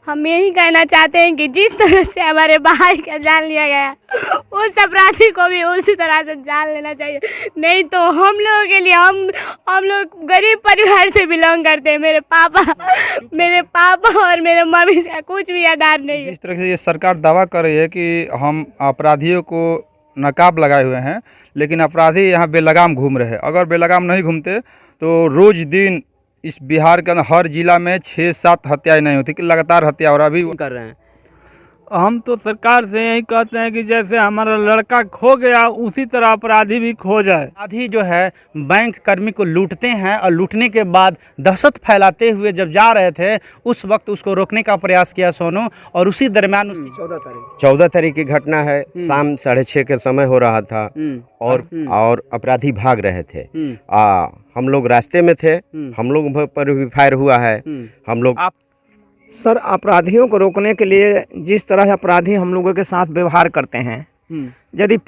हम यही कहना चाहते हैं कि जिस तरह से हमारे भाई का जान लिया गया उस अपराधी को भी उसी तरह से जान लेना चाहिए। नहीं तो हम लोगों के लिए हम लोग गरीब परिवार से बिलोंग करते हैं। मेरे पापा और मेरे मम्मी से कुछ भी आधार नहीं है। जिस तरह से ये सरकार दावा कर रही है कि हम अपराधियों को नकाब लगाए हुए हैं, लेकिन अपराधी यहाँ बेलगाम घूम रहे हैं। अगर बेलगाम नहीं घूमते तो रोज दिन इस बिहार के अंदर हर जिला में 6-7 हत्याएं नहीं होती कि लगातार हत्या हो रहा अभी कर रहे हैं। हम तो सरकार से यही कहते हैं कि जैसे हमारा लड़का खो गया उसी तरह अपराधी भी खो जाए। अपराधी जो है बैंक कर्मी को लूटते हैं और लूटने के बाद दहशत फैलाते हुए जब जा रहे थे उस वक्त उसको रोकने का प्रयास किया सोनू, और उसी दरमियान उसकी 14 तारीख की घटना है। शाम 6:30 के समय हो रहा था और अपराधी भाग रहे थे। हम लोग रास्ते में थे, हम लोग पर भी फायर हुआ है। हम लोग सर, अपराधियों को रोकने के लिए जिस तरह अपराधी हम लोगों के साथ व्यवहार करते हैं, यदि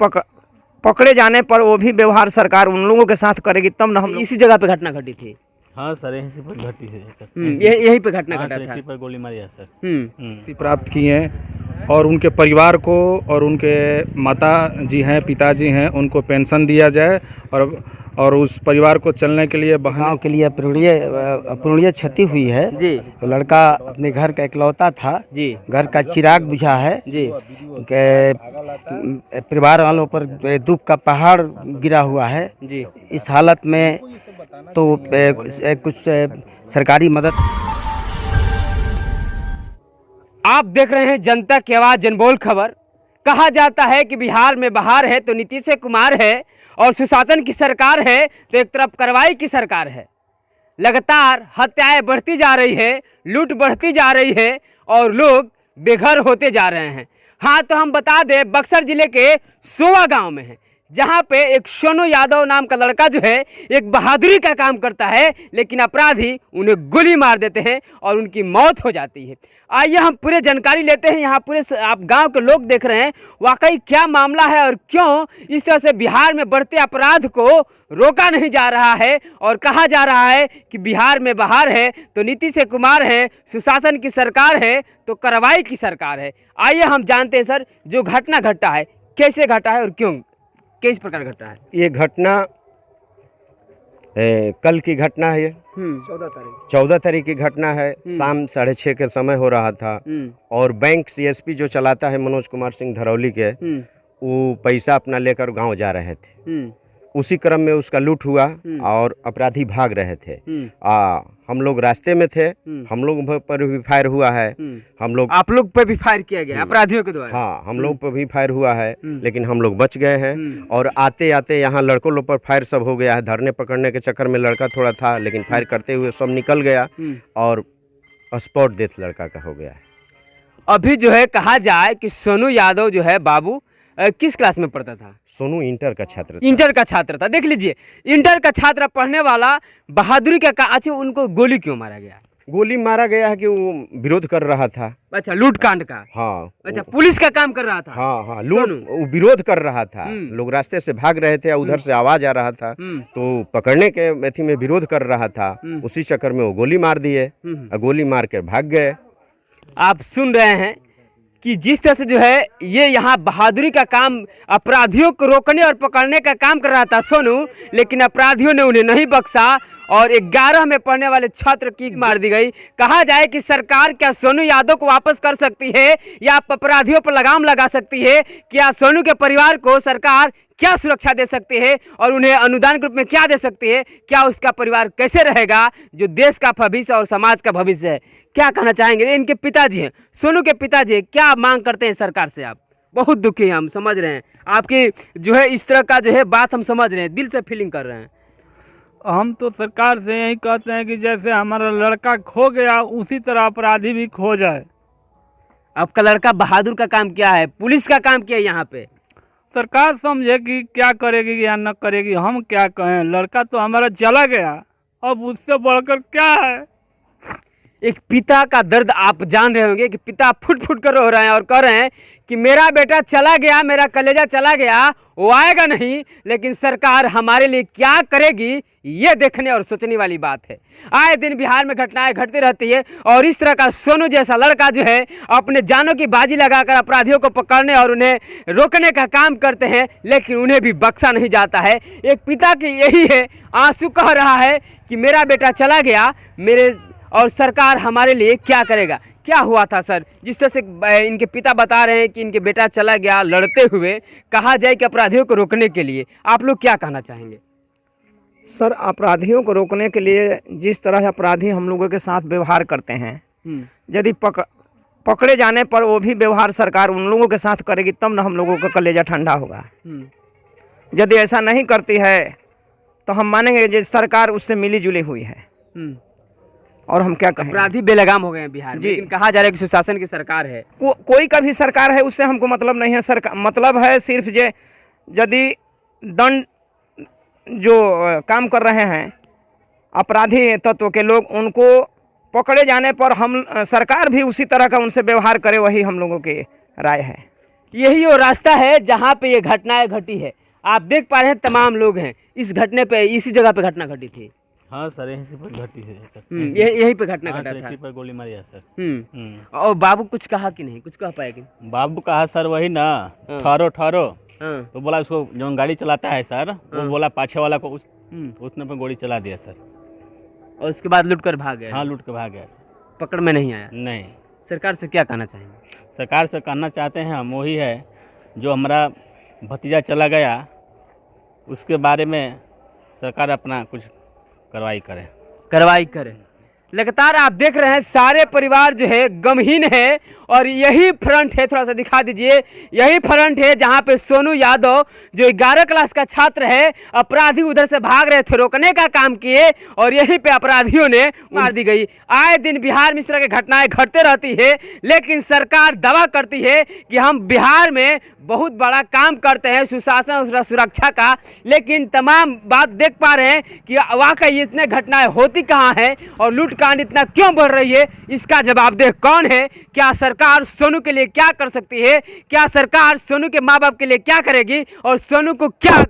पकड़े जाने पर वो भी व्यवहार सरकार उन लोगों के साथ करेगी तब ना हम। इसी जगह पे घटना घटी थी। हाँ सर, यहीं पर घटी है सर। यहीं पे घटना घटा था। इसी पर गोली मारी है सर। प्राप्त किए और उनके परिवार को और उनके माता जी हैं, पिताजी हैं, उनको पेंशन दिया जाए और उस परिवार को चलने के लिए गाँव के लिए अपूरणीय क्षति हुई है जी। तो लड़का अपने घर का इकलौता था जी। घर का चिराग बुझा है जी। परिवार वालों पर दुख का पहाड़ गिरा हुआ है जी। इस हालत में तो कुछ सरकारी मदद। आप देख रहे हैं जनता की आवाज़ जनबोल खबर। कहा जाता है कि बिहार में बहार है तो नीतीश कुमार है और सुशासन की सरकार है तो एक तरफ कार्रवाई की सरकार है। लगातार हत्याएं बढ़ती जा रही है, लूट बढ़ती जा रही है और लोग बेघर होते जा रहे हैं। हाँ, तो हम बता दें बक्सर जिले के सोवा गांव में है, जहां पे एक सोनू यादव नाम का लड़का जो है एक बहादुरी का काम करता है, लेकिन अपराधी उन्हें गोली मार देते हैं और उनकी मौत हो जाती है। आइए हम पूरे जानकारी लेते हैं। यहाँ पूरे आप गांव के लोग देख रहे हैं वाकई क्या मामला है और क्यों इस तरह से बिहार में बढ़ते अपराध को रोका नहीं जा रहा है और कहा जा रहा है कि बिहार में बहार है तो नीतीश कुमार है, सुशासन की सरकार है तो कार्रवाई की सरकार है। आइए हम जानते हैं सर, जो घटना घटा है कैसे घटा है और क्यों, किस प्रकार घटना है? ये घटना कल की घटना है। 14 तारीख की घटना है। शाम 6:30 के समय हो रहा था और बैंक सीएसपी जो चलाता है मनोज कुमार सिंह धरौली के, वो पैसा अपना लेकर गांव जा रहे थे। उसी क्रम में उसका लूट हुआ और अपराधी भाग रहे थे। हम लोग रास्ते में थे, हम लोग पर भी फायर हुआ है। आप लोग पर भी फायर किया गया अपराधियों के द्वारा? हाँ, हम लोग पर भी फायर हुआ है, लेकिन हम लोग बच गए हैं। और आते आते यहाँ लड़कों लोग पर फायर सब हो गया है। धरने पकड़ने के चक्कर में लड़का थोड़ा था, लेकिन फायर करते हुए सब निकल गया और स्पॉट डेथ लड़का का हो गया है। अभी जो है कहा जाए कि सोनू यादव जो है बाबू किस क्लास में पढ़ता था? सोनू इंटर का छात्र था। इंटर का छात्र था। देख लीजिए, इंटर का छात्र पढ़ने वाला बहादुरी का अच्छा, उनको गोली क्यों मारा गया? गोली मारा गया है कि वो विरोध कर रहा था। अच्छा, लूट कांड का? हाँ। अच्छा, पुलिस का काम कर रहा था? हाँ, लूट वो विरोध कर रहा था। लोग रास्ते से भाग रहे थे, उधर से आवाज आ रहा था तो पकड़ने के मेथी में विरोध कर रहा था। उसी चक्कर में वो गोली मार दिए, गोली मार कर भाग गए। आप सुन रहे हैं कि जिस तरह से जो है ये यहाँ बहादुरी का काम, अपराधियों को रोकने और पकड़ने का काम कर रहा था सोनू, लेकिन अपराधियों ने उन्हें नहीं बख्शा और 11 में पढ़ने वाले छात्र की मार दी गई। कहा जाए कि सरकार क्या सोनू यादव को वापस कर सकती है या अपराधियों पर लगाम लगा सकती है? क्या सोनू के परिवार को सरकार क्या सुरक्षा दे सकती है और उन्हें अनुदान के रूप में क्या दे सकती है? क्या उसका परिवार कैसे रहेगा जो देश का भविष्य और समाज का भविष्य है? क्या कहना चाहेंगे? इनके पिताजी हैं, सोनू के पिताजी, क्या मांग करते हैं सरकार से? आप बहुत दुखी हैं, हम समझ रहे हैं आपकी जो है इस तरह का जो है बात हम समझ रहे हैं, दिल से फीलिंग कर रहे हैं। हम तो सरकार से यही कहते हैं कि जैसे हमारा लड़का खो गया उसी तरह अपराधी भी खो जाए। आपका लड़का बहादुर का काम क्या है, पुलिस का काम क्या है यहाँ पे? सरकार समझे कि क्या करेगी या न करेगी, हम क्या कहें। लड़का तो हमारा चला गया, अब उससे बढ़कर क्या है? एक पिता का दर्द आप जान रहे होंगे कि पिता फुट फुट कर रो रहे हैं और कह रहे हैं कि मेरा बेटा चला गया, मेरा कलेजा चला गया, वो आएगा नहीं, लेकिन सरकार हमारे लिए क्या करेगी ये देखने और सोचने वाली बात है। आए दिन बिहार में घटनाएं घटती रहती है और इस तरह का सोनू जैसा लड़का जो है अपने जानों की बाजी लगाकर अपराधियों को पकड़ने और उन्हें रोकने का काम करते हैं, लेकिन उन्हें भी बख्शा नहीं जाता है। एक पिता की यही है, आंसू कह रहा है कि मेरा बेटा चला गया, मेरे और सरकार हमारे लिए क्या करेगा। क्या हुआ था सर, जिस तरह से इनके पिता बता रहे हैं कि इनके बेटा चला गया लड़ते हुए, कहा जाए कि अपराधियों को रोकने के लिए आप लोग क्या कहना चाहेंगे? सर, अपराधियों को रोकने के लिए जिस तरह अपराधी हम लोगों के साथ व्यवहार करते हैं, यदि पकड़े जाने पर वो भी व्यवहार सरकार उन लोगों के साथ करेगी तब ना हम लोगों का कलेजा ठंडा होगा। यदि ऐसा नहीं करती है तो हम मानेंगे कि सरकार उससे मिली जुली हुई है। और हम क्या कहें, अपराधी बेलगाम हो गए हैं बिहार में, लेकिन कहा जा रहा है कि सुशासन की सरकार है। कोई का भी सरकार है उससे हमको मतलब नहीं है। सरकार मतलब है सिर्फ यदि दंड जो काम कर रहे हैं अपराधी तत्व के लोग, उनको पकड़े जाने पर हम सरकार भी उसी तरह का उनसे व्यवहार करे, वही हम लोगों की राय है। यही वो रास्ता है जहाँ पे ये घटनाएं घटी है। आप देख पा रहे हैं तमाम लोग हैं इस घटने पे, इसी जगह पे घटना घटी थी। हाँ सर, यहीं पर घटी है सर। यहीं पे घटना घटा था। इसी पर गोली मारी है सर। और बाबू कुछ कहा कि नहीं, कुछ कह पाया कि? बाबू कहा सर वही ना, ठहरो ठहरो, तो बोला उसको जो गाड़ी चलाता है सर, वो बोला पाछे वाला को उसने पर गोली चला दिया सर। और उसके बाद लूट कर भाग गया? हाँ, लूट कर भाग गया सर। पकड़ में नहीं आया? नहीं। सरकार से क्या कहना चाहेंगे? सरकार से कहना चाहते हैं हम वही है, जो हमारा भतीजा चला गया उसके बारे में सरकार अपना कुछ कार्रवाई करे। लगातार आप देख रहे हैं सारे परिवार जो है गमहीन है और यही फ्रंट है, थोड़ा सा दिखा दीजिए, यही फ्रंट है जहां पे सोनू यादव जो 11 क्लास का छात्र है, अपराधी उधर से भाग रहे थे, रोकने का काम किए और यहीं पे अपराधियों ने मार दी गई। आए दिन बिहार में इस तरह की घटनाएं घटते रहती है, लेकिन सरकार दावा करती है कि हम बिहार में बहुत बड़ा काम करते हैं सुशासन और सुरक्षा का, लेकिन तमाम बात देख पा रहे हैं कि वाकई इतने घटनाएं होती कहाँ हैं और लूटकांड इतना क्यों बढ़ रही है। इसका जवाबदेह कौन है? क्या सरकार सोनू के लिए क्या कर सकती है? क्या सरकार सोनू के माँ बाप के लिए क्या करेगी और सोनू को क्या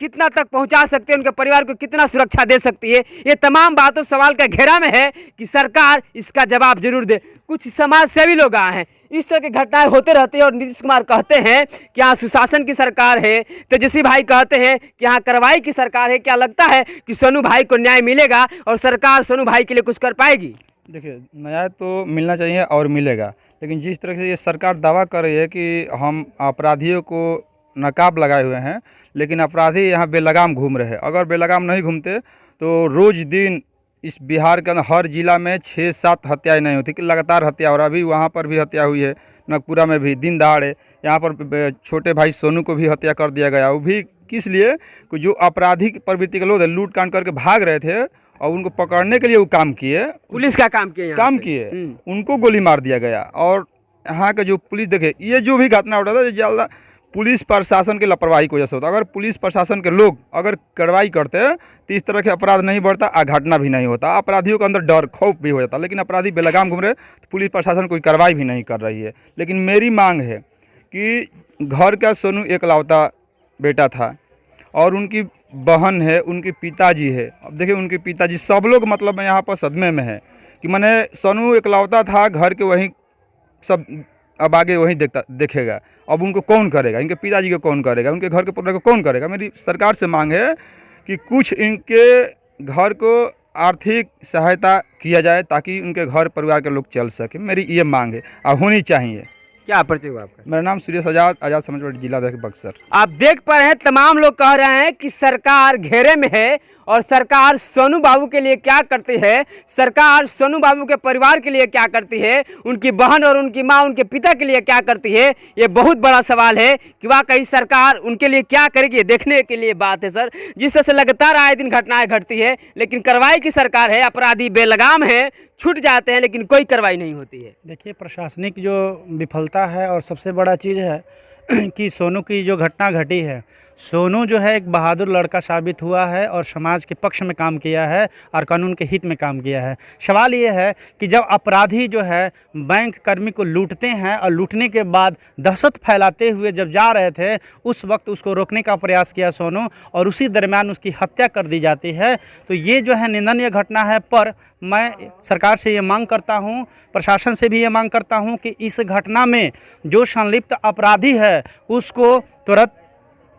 कितना तक पहुंचा सकती है, उनके परिवार को कितना सुरक्षा दे सकती है? ये तमाम बातों सवाल का घेरा में है कि सरकार इसका जवाब जरूर दे। कुछ समाज सेवी लोग आए हैं, इस तरह की घटनाएं होते रहती है और नीतीश कुमार कहते हैं कि यहाँ सुशासन की सरकार है, तेजस्वी भाई कहते हैं कि यहाँ कार्रवाई की सरकार है। क्या लगता है कि सोनू भाई को न्याय मिलेगा और सरकार सोनू भाई के लिए कुछ कर पाएगी? देखिए, न्याय तो मिलना चाहिए और मिलेगा, लेकिन जिस तरह से ये सरकार दावा कर रही है कि हम अपराधियों को नकाब लगाए हुए हैं, लेकिन अपराधी यहाँ बेलगाम घूम रहे हैं। अगर बेलगाम नहीं घूमते तो रोज़ दिन इस बिहार के अंदर हर जिला में 6-7 हत्याएं नहीं होती कि लगातार हत्या, और अभी वहाँ पर भी हत्या हुई है, नगपुरा में भी दिन दहाड़े। यहाँ पर छोटे भाई सोनू को भी हत्या कर दिया गया, वो भी किस लिए? जो आपराधिक प्रवृत्ति के लोग लूट कांड करके भाग रहे थे और उनको पकड़ने के लिए वो काम किए, पुलिस का काम किए, उनको गोली मार दिया गया। और यहाँ का जो पुलिस, देखे ये जो भी घटना उठा था, ज़्यादा पुलिस प्रशासन की लापरवाही की वजह से होता। अगर पुलिस प्रशासन के लोग अगर कार्रवाई करते तो इस तरह के अपराध नहीं बढ़ता, घटना भी नहीं होता, अपराधियों के अंदर डर खौफ भी हो जाता। लेकिन अपराधी बेलगाम घूम रहे तो पुलिस प्रशासन कोई कार्रवाई भी नहीं कर रही है। लेकिन मेरी मांग है कि घर का सोनू एकलौता बेटा था और उनकी बहन है, उनके पिताजी है। अब देखिए उनके पिताजी, सब लोग मतलब यहाँ पर सदमे में है कि मैंने सोनू एकलौता था घर के, वहीं सब अब आगे वहीं देखेगा। अब उनको कौन करेगा? इनके पिताजी को कौन करेगा? उनके घर के परिवार को कौन करेगा? मेरी सरकार से मांग है कि कुछ इनके घर को आर्थिक सहायता किया जाए ताकि उनके घर परिवार के लोग चल सके। मेरी ये मांग है और होनी चाहिए। क्या परिचय हुआ आपका? मेरा नाम सुरेश आजाद समाजवादी जिला अध्यक्ष बक्सर। आप देख पा रहे हैं तमाम लोग कह रहे हैं कि सरकार घेरे में है और सरकार सोनू बाबू के लिए क्या करती है, सरकार सोनू बाबू के परिवार के लिए क्या करती है, उनकी बहन और उनकी मां, उनके पिता के लिए क्या करती है। ये बहुत बड़ा सवाल है कि वाकई सरकार उनके लिए क्या करेगी, देखने के लिए बात है सर। जिस तरह से लगातार आए दिन घटनाएं घटती है, लेकिन कार्रवाई की सरकार है, अपराधी बेलगाम है, छूट जाते हैं, लेकिन कोई कार्रवाई नहीं होती है। देखिए, प्रशासनिक जो विफलता है और सबसे बड़ा चीज़ है कि सोनू की जो घटना घटी है, सोनू जो है एक बहादुर लड़का साबित हुआ है और समाज के पक्ष में काम किया है और कानून के हित में काम किया है। सवाल ये है कि जब अपराधी जो है बैंक कर्मी को लूटते हैं और लूटने के बाद दहशत फैलाते हुए जब जा रहे थे, उस वक्त उसको रोकने का प्रयास किया सोनू और उसी दरमियान उसकी हत्या कर दी जाती है। तो ये जो है निंदनीय घटना है। पर मैं सरकार से ये मांग करता हूँ, प्रशासन से भी ये मांग करता हूँ कि इस घटना में जो संलिप्त अपराधी है उसको तुरंत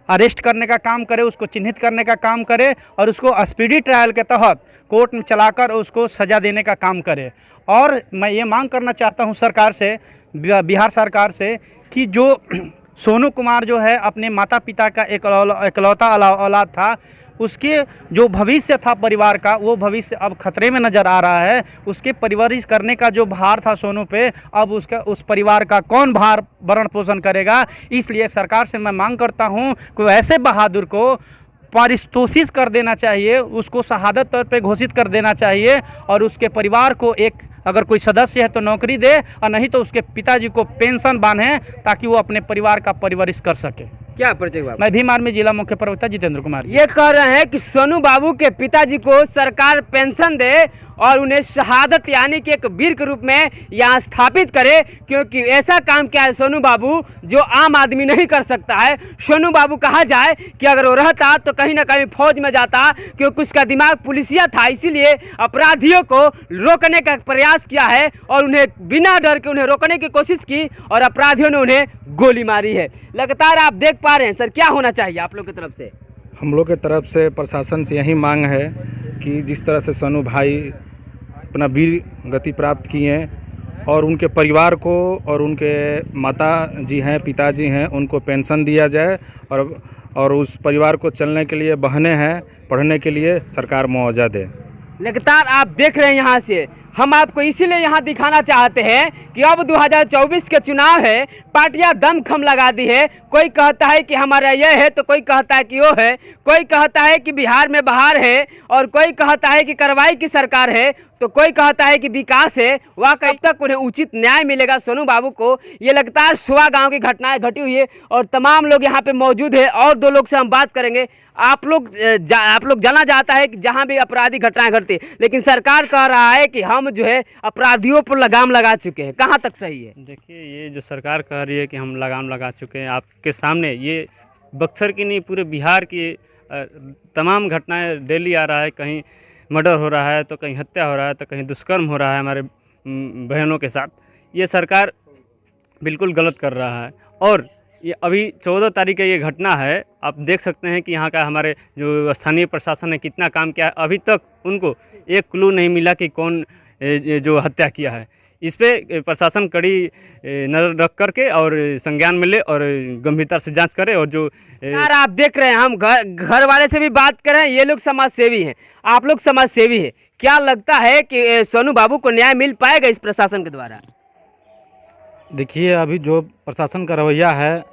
अरेस्ट करने का काम करे, उसको चिन्हित करने का काम करे और उसको स्पीडी ट्रायल के तहत कोर्ट में चलाकर उसको सज़ा देने का काम करे। और मैं ये मांग करना चाहता हूँ सरकार से, बिहार सरकार से, कि जो सोनू कुमार जो है अपने माता पिता का इकलौता औलाद था, उसके जो भविष्य था परिवार का, वो भविष्य अब खतरे में नज़र आ रहा है। उसके परवरिश करने का जो भार था सोनू पे, अब उस परिवार का कौन भार भरण पोषण करेगा। इसलिए सरकार से मैं मांग करता हूँ कि ऐसे बहादुर को पारितोषिक कर देना चाहिए, उसको शहादत तौर पे घोषित कर देना चाहिए और उसके परिवार को एक, अगर कोई सदस्य है तो नौकरी दे और नहीं तो उसके पिताजी को पेंशन बांधे ताकि वो अपने परिवार का परवरिश कर सके। क्या परिचय हुआ? मैं भीम आर्मी जिला मुख्य प्रवक्ता जितेंद्र कुमार। ये कह रहे हैं कि सोनू बाबू के पिताजी को सरकार पेंशन दे और उन्हें शहादत यानी कि एक वीर के रूप में यहाँ स्थापित करे, क्योंकि ऐसा काम किया है सोनू बाबू जो आम आदमी नहीं कर सकता है। सोनू बाबू कहा जाए कि अगर वो रहता तो कहीं ना कहीं फौज में जाता, क्योंकि उसका दिमाग पुलिसिया था, इसीलिए अपराधियों को रोकने का प्रयास किया है और उन्हें बिना डर के उन्हें रोकने की कोशिश की और अपराधियों ने उन्हें गोली मारी है। लगातार आप देख पा रहे हैं। सर, क्या होना चाहिए आप लोग की तरफ से? हम लोग की तरफ से प्रशासन से यही मांग है कि जिस तरह से सोनू भाई अपना वीर गति प्राप्त किए और उनके परिवार को और उनके माता जी हैं, पिताजी हैं, उनको पेंशन दिया जाए और उस परिवार को चलने के लिए, बहनें हैं, पढ़ने के लिए सरकार मुआवजा दे। लगातार आप देख रहे हैं यहाँ से। हम आपको इसीलिए यहाँ दिखाना चाहते हैं कि अब 2024 के चुनाव है, पार्टियां दमखम लगा दी है। कोई कहता है कि हमारा ये है तो कोई कहता है कि वो है, कोई कहता है कि बिहार में बहार है और कोई कहता है कि कार्रवाई की सरकार है, तो कोई कहता है कि विकास है। वह कब तक उन्हें उचित न्याय मिलेगा सोनू बाबू को? ये लगातार सुहा गांव की घटनाएं घटी हुई है और तमाम लोग यहाँ पे मौजूद है और दो लोग से हम बात करेंगे। आप लोग जाना जाता है कि जहाँ भी अपराधी घटनाएं घटती है, लेकिन सरकार कह रहा है कि हम जो है अपराधियों पर लगाम लगा चुके हैं। कहाँ तक सही है? देखिए, ये जो सरकार कह रही है कि हम लगाम लगा चुके हैं, आपके सामने ये बक्सर की नहीं पूरे बिहार की तमाम घटनाएं डेली आ रहा है। कहीं मर्डर हो रहा है तो कहीं हत्या हो रहा है तो कहीं दुष्कर्म हो रहा है हमारे बहनों के साथ। ये सरकार बिल्कुल गलत कर रहा है। और ये अभी 14 तारीख का ये घटना है, आप देख सकते हैं कि यहाँ का हमारे जो स्थानीय प्रशासन ने कितना काम किया है। अभी तक उनको एक क्लू नहीं मिला कि कौन जो हत्या किया है। इस पे प्रशासन कड़ी नज़र रख करके और संज्ञान में ले और गंभीरता से जांच करे। और जो यार आप देख रहे हैं, हम घर वाले से भी बात करें, ये लोग समाज सेवी हैं, आप लोग समाज सेवी हैं। क्या लगता है कि सोनू बाबू को न्याय मिल पाएगा इस प्रशासन के द्वारा? देखिए, अभी जो प्रशासन का रवैया है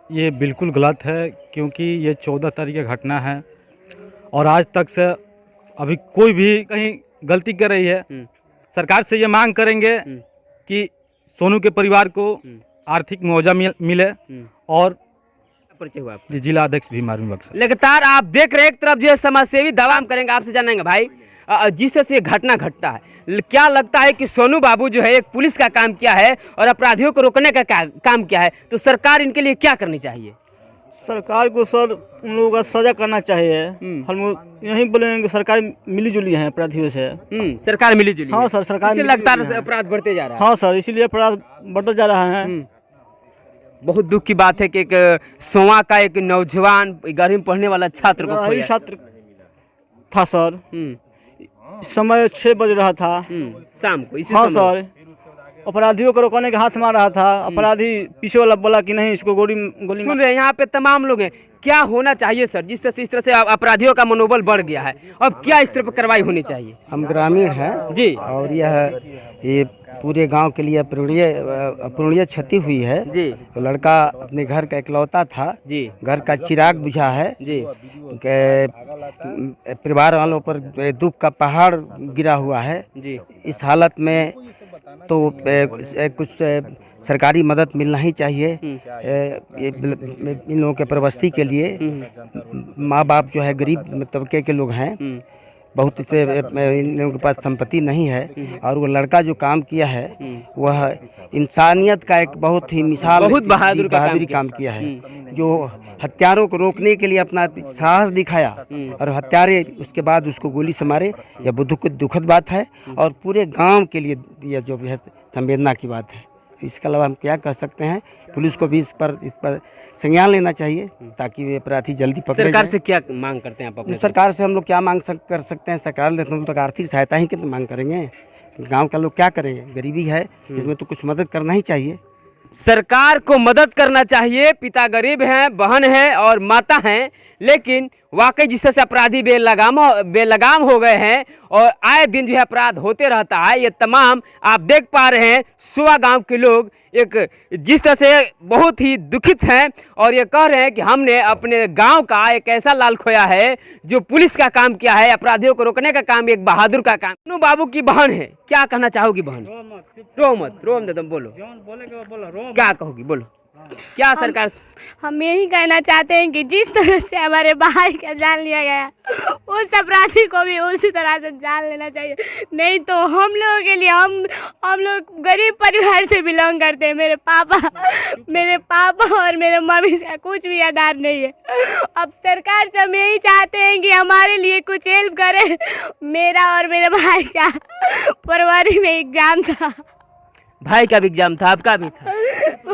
ये बिल्कुल गलत है, क्योंकि ये 14 तारीख की घटना है और आज तक से अभी कोई भी कहीं गलती कर रही है। सरकार से ये मांग करेंगे कि सोनू के परिवार को आर्थिक मुआवजा मिले। और परिचय हुआ आपका? जिला अध्यक्ष भीम आर्मी बक्सर। लगातार आप देख रहे हैं, एक तरफ जो है समाज सेवी दावा हम करेंगे, आपसे जानेंगे भाई जिस तरह से ये घटना घटता है, क्या लगता है कि सोनू बाबू जो है एक पुलिस का काम किया है और अपराधियों को रोकने का काम किया है, तो सरकार इनके लिए क्या करनी चाहिए? सरकार को सर उन लोगों का सजा करना चाहिए। हम यही बोलेंगे सरकार मिली-जुली है अपराधियों से। सरकार मिली-जुली? हाँ सर, सरकार लगातार अपराध बढ़ते जा रहा है। हाँ सर, इसीलिए अपराध बढ़ता जा रहा है। बहुत दुख की बात है कि एक सोवा का एक नौजवान 11वीं में पढ़ने वाला छात्र को खोया। छात्र था सर, समय 6 बज रहा था शाम को। हाँ सर, अपराधियों को रोकने के हाथ मार रहा था। अपराधी पीछे वाला बोला कि नहीं इसको गोली सुन रहे हैं। यहाँ पे तमाम लोग हैं, क्या होना चाहिए सर? जिस तरह से अपराधियों का मनोबल बढ़ गया है, अब क्या इस तरह पर कार्रवाई होनी चाहिए? हम ग्रामीण हैं जी, और ये पूरे गांव के लिए अपूरणीय क्षति हुई है जी। तो लड़का अपने घर का इकलौता था जी, घर का चिराग बुझा है जी। परिवार वालों पर दुख का पहाड़ गिरा हुआ है जी। इस हालत में तो कुछ सरकारी मदद मिलना ही चाहिए। इन लोगों के प्रवस्ती के लिए माँ बाप जो है गरीब तबके के लोग हैं, बहुत से इन लोगों के पास संपत्ति नहीं है, और वो लड़का जो काम किया है वह इंसानियत का एक बहुत ही मिसाल, बहुत बहादुरी काम किया है। जो हत्यारों को रोकने के लिए अपना साहस दिखाया और हत्यारे उसके बाद उसको गोली से मारे, यह दुखद बात है और पूरे गांव के लिए यह जो है संवेदना की बात है। इसके अलावा हम क्या कह सकते हैं, पुलिस को भी इस पर संज्ञान लेना चाहिए ताकि वे अपराधी जल्दी पकड़े सरकार जाएं। से क्या मांग करते हैं आप अपने? सरकार से हम लोग क्या कर सकते हैं? सरकार ने हम लोग आर्थिक सहायता ही कितनी मांग करेंगे? गांव का लोग क्या करेंगे? गरीबी है, इसमें तो कुछ मदद करना ही चाहिए। सरकार को मदद करना चाहिए। पिता गरीब हैं, बहन है और माता हैं, लेकिन वाकई जिस तरह से अपराधी बेलगाम हो गए हैं और आए दिन जो है अपराध होते रहता है, ये तमाम आप देख पा रहे हैं। सुवा गांव के लोग एक जिस तरह से बहुत ही दुखित हैं और ये कह रहे हैं कि हमने अपने गांव का एक ऐसा लाल खोया है जो पुलिस का काम किया है, अपराधियों को रोकने का काम, एक बहादुर का काम। नू बाबू की बहन है, क्या कहना चाहोगी बहन? रो मत तुम बोलो, क्या कहोगी बोलो? क्या सरकार? हम यही कहना चाहते हैं कि जिस तरह से हमारे भाई का जान लिया गया, उस अपराधी को भी उसी तरह से जान लेना चाहिए। नहीं तो हम लोगों के लिए, हम लोग गरीब परिवार से बिलोंग करते हैं। मेरे पापा और मेरे मम्मी से कुछ भी आधार नहीं है। अब सरकार से हम यही चाहते हैं कि हमारे लिए कुछ हेल्प करे। मेरा और मेरे भाई का फरवरी में एग्जाम था। भाई का भी एग्जाम था, आपका भी था।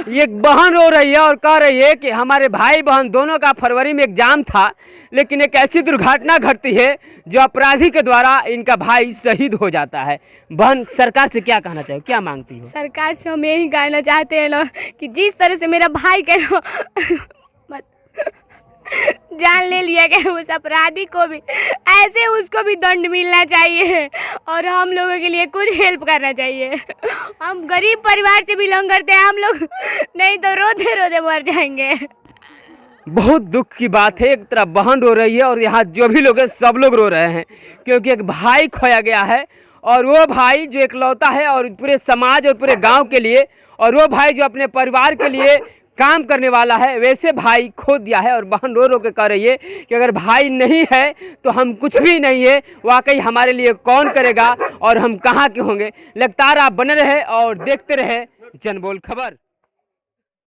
ये बहन रो रही है और कह रही है कि हमारे भाई बहन दोनों का फरवरी में एग्जाम था, लेकिन एक ऐसी दुर्घटना घटती है जो अपराधी के द्वारा इनका भाई शहीद हो जाता है। बहन, सरकार से क्या कहना चाहिए, क्या मांगती हो? सरकार से हम यही कहना चाहते हैं ना कि जिस तरह से मेरा भाई के जान ले लिया गया, उस अपराधी को भी ऐसे उसको भी दंड मिलना चाहिए और हम लोगों के लिए कुछ हेल्प करना चाहिए। हम गरीब परिवार से बिलोंग करते हैं हम लोग, नहीं तो रोते रोते मर जाएंगे। बहुत दुख की बात है। एक तरफ बहन रो रही है और यहाँ जो भी लोग हैं सब लोग रो रहे हैं, क्योंकि एक भाई खोया गया है और वो भाई जो इकलौता है और पूरे समाज और पूरे गाँव के लिए, और वो भाई जो अपने परिवार के लिए काम करने वाला है, वैसे भाई खो दिया है। और बहन रो रो के कह रही है कि अगर भाई नहीं है तो हम कुछ भी नहीं है, वाकई हमारे लिए कौन करेगा और हम कहाँ के होंगे। लगातार आप बने रहे और देखते रहे जनबोल खबर।